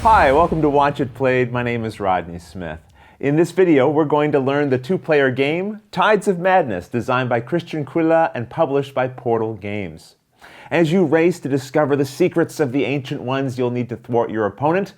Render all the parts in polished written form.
Hi, welcome to Watch It Played. My name is Rodney Smith. In this video, we're going to learn the two-player game, Tides of Madness, designed by Christian Quilla and published by Portal Games. As you race to discover the secrets of the Ancient Ones, you'll need to thwart your opponent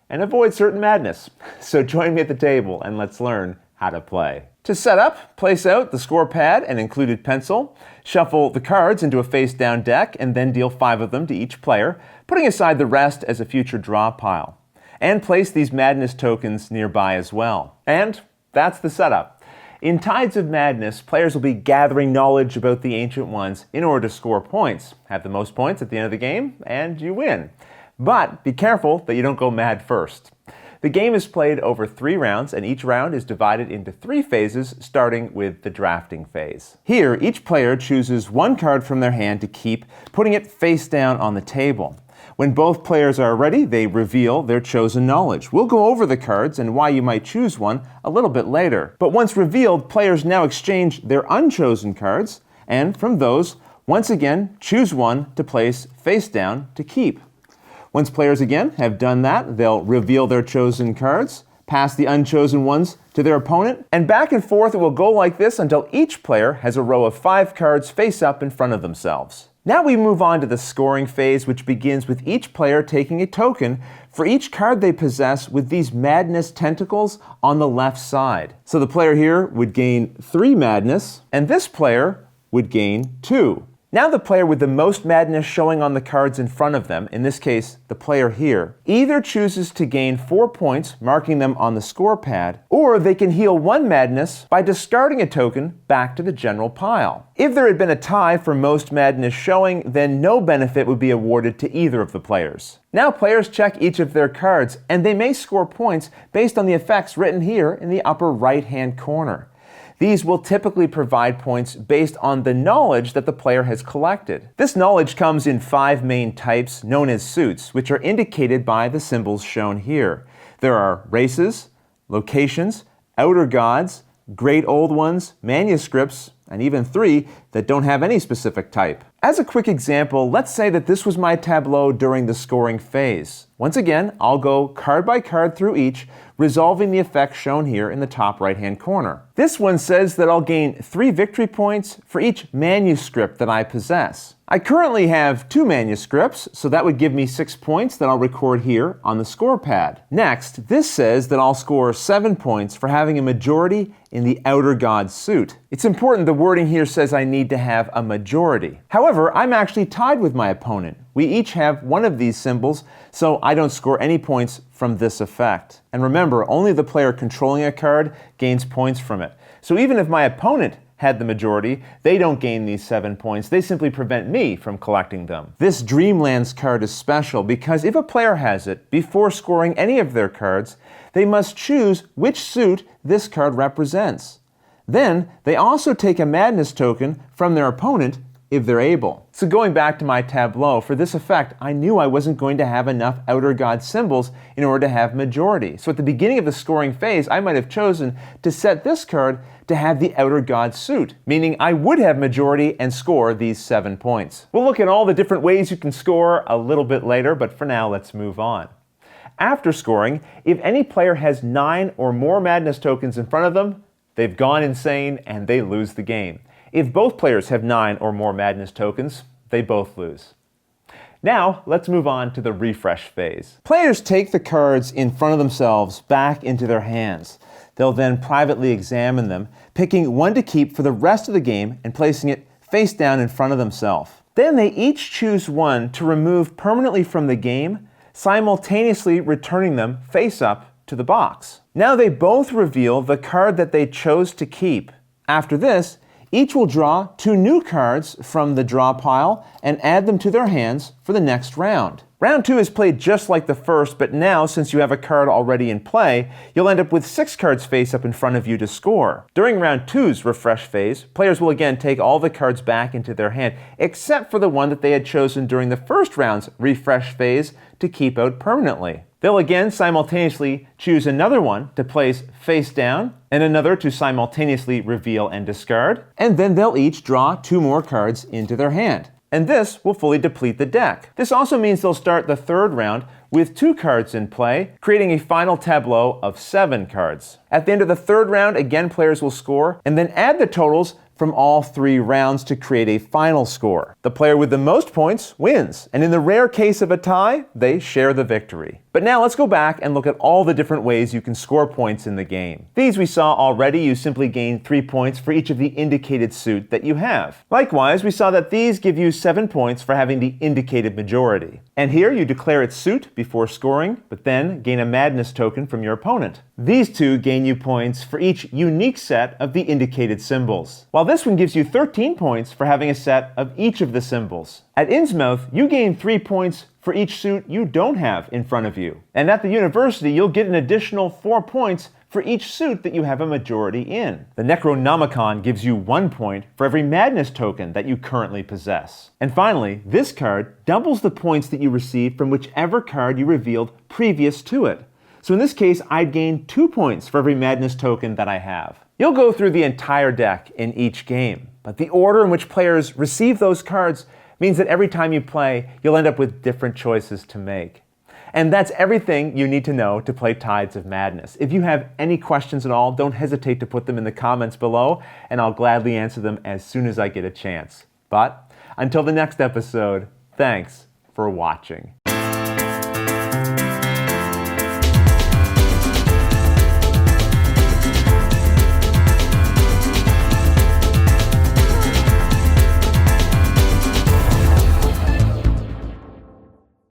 and avoid certain madness. So join me at the table and let's learn how to play. To set up, place out the score pad and included pencil, shuffle the cards into a face-down deck, and then deal 5 of them to each player, putting aside the rest as a future draw pile. And place these madness tokens nearby as well. And that's the setup. In Tides of Madness, players will be gathering knowledge about the Ancient Ones in order to score points. Have the most points at the end of the game, and you win. But be careful that you don't go mad first. The game is played over 3 rounds, and each round is divided into 3 phases, starting with the drafting phase. Here, each player chooses 1 card from their hand to keep, putting it face down on the table. When both players are ready, they reveal their chosen knowledge. We'll go over the cards and why you might choose one a little bit later. But once revealed, players now exchange their unchosen cards, and from those, once again, choose one to place face down to keep. Once players again have done that, they'll reveal their chosen cards, pass the unchosen ones to their opponent, and back and forth it will go like this until each player has a row of 5 cards face up in front of themselves. Now we move on to the scoring phase, which begins with each player taking a token for each card they possess with these madness tentacles on the left side. So the player here would gain 3 madness, and this player would gain 2. Now the player with the most madness showing on the cards in front of them, in this case the player here, either chooses to gain 4 points, marking them on the score pad, or they can heal 1 madness by discarding a token back to the general pile. If there had been a tie for most madness showing, then no benefit would be awarded to either of the players. Now players check each of their cards, and they may score points based on the effects written here in the upper right-hand corner. These will typically provide points based on the knowledge that the player has collected. This knowledge comes in 5 main types known as suits, which are indicated by the symbols shown here. There are races, locations, outer gods, great old ones, manuscripts, and even 3 that don't have any specific type. As a quick example, let's say that this was my tableau during the scoring phase. Once again, I'll go card by card through each, resolving the effects shown here in the top right-hand corner. This one says that I'll gain 3 victory points for each manuscript that I possess. I currently have 2 manuscripts, so that would give me 6 points that I'll record here on the score pad. Next, this says that I'll score 7 points for having a majority in the outer god suit. It's important the wording here says I need to have a majority. However, I'm actually tied with my opponent. We each have 1 of these symbols, so I don't score any points from this effect. And remember, only the player controlling a card gains points from it. So even if my opponent had the majority, they don't gain these 7 points. They simply prevent me from collecting them. This Dreamlands card is special because if a player has it, before scoring any of their cards, they must choose which suit this card represents. Then, they also take a madness token from their opponent if they're able. So going back to my tableau, for this effect, I knew I wasn't going to have enough outer god symbols in order to have majority. So at the beginning of the scoring phase, I might have chosen to set this card to have the outer god suit, meaning I would have majority and score these 7 points. We'll look at all the different ways you can score a little bit later, but for now, let's move on. After scoring, if any player has 9 or more madness tokens in front of them, they've gone insane and they lose the game. If both players have 9 or more madness tokens, they both lose. Now, let's move on to the refresh phase. Players take the cards in front of themselves back into their hands. They'll then privately examine them, picking 1 to keep for the rest of the game and placing it face down in front of themselves. Then they each choose 1 to remove permanently from the game, simultaneously returning them face up to the box. Now they both reveal the card that they chose to keep. After this, each will draw 2 new cards from the draw pile and add them to their hands for the next round. Round 2 is played just like the first, but now, since you have a card already in play, you'll end up with 6 cards face up in front of you to score. During Round 2's refresh phase, players will again take all the cards back into their hand, except for the one that they had chosen during the first round's refresh phase to keep out permanently. They'll again simultaneously choose another one to place face down, and another to simultaneously reveal and discard, and then they'll each draw 2 more cards into their hand. And this will fully deplete the deck. This also means they'll start the third round with 2 cards in play, creating a final tableau of 7 cards. At the end of the 3rd round, again players will score, and then add the totals from all 3 rounds to create a final score. The player with the most points wins, and in the rare case of a tie, they share the victory. But now let's go back and look at all the different ways you can score points in the game. These we saw already. You simply gain 3 points for each of the indicated suit that you have. Likewise, we saw that these give you 7 points for having the indicated majority. And here you declare its suit before scoring, but then gain a madness token from your opponent. These 2 gain you points for each unique set of the indicated symbols, while this one gives you 13 points for having a set of each of the symbols. At Innsmouth, you gain 3 points for each suit you don't have in front of you. And at the university, you'll get an additional 4 points for each suit that you have a majority in. The Necronomicon gives you 1 point for every madness token that you currently possess. And finally, this card doubles the points that you receive from whichever card you revealed previous to it. So in this case, I'd gain 2 points for every madness token that I have. You'll go through the entire deck in each game, but the order in which players receive those cards means that every time you play, you'll end up with different choices to make. And that's everything you need to know to play Tides of Madness. If you have any questions at all, don't hesitate to put them in the comments below, and I'll gladly answer them as soon as I get a chance. But until the next episode, thanks for watching.